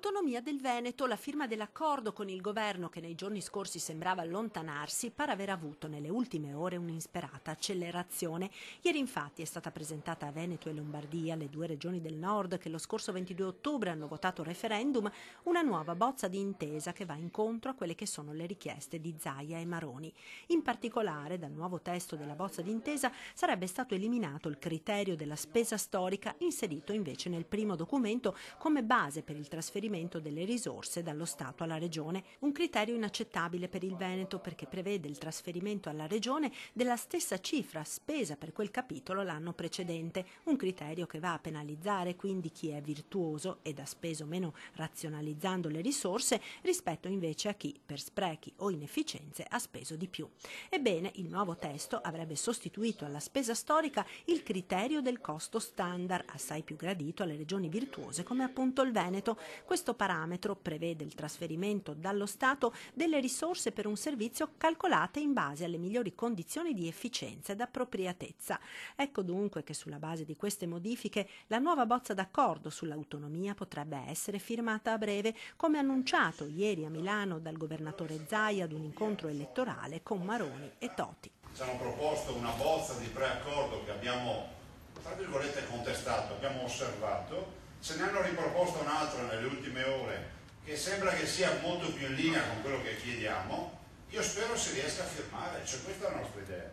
L'autonomia del Veneto, la firma dell'accordo con il governo che nei giorni scorsi sembrava allontanarsi, pare aver avuto nelle ultime ore un'insperata accelerazione. Ieri infatti è stata presentata a Veneto e Lombardia, le due regioni del nord che lo scorso 22 ottobre hanno votato referendum, una nuova bozza di intesa che va incontro a quelle che sono le richieste di Zaia e Maroni. In particolare, dal nuovo testo della bozza di intesa sarebbe stato eliminato il criterio della spesa storica, inserito invece nel primo documento come base per il trasferimento delle risorse dallo Stato alla Regione, un criterio inaccettabile per il Veneto perché prevede il trasferimento alla Regione della stessa cifra spesa per quel capitolo l'anno precedente, un criterio che va a penalizzare quindi chi è virtuoso ed ha speso meno razionalizzando le risorse rispetto invece a chi per sprechi o inefficienze ha speso di più. Ebbene, il nuovo testo avrebbe sostituito alla spesa storica il criterio del costo standard, assai più gradito alle regioni virtuose come appunto il Veneto. Questo parametro prevede il trasferimento dallo Stato delle risorse per un servizio calcolate in base alle migliori condizioni di efficienza ed appropriatezza. Ecco dunque che sulla base di queste modifiche la nuova bozza d'accordo sull'autonomia potrebbe essere firmata a breve, come annunciato ieri a Milano dal governatore Zaia ad un incontro elettorale con Maroni e Toti. Ci hanno proposto una bozza di preaccordo che abbiamo, tra virgolette, contestato, abbiamo osservato. Se ne hanno riproposta un'altra nelle ultime ore che sembra che sia molto più in linea con quello che chiediamo. Io spero si riesca a firmare, cioè questa è la nostra idea.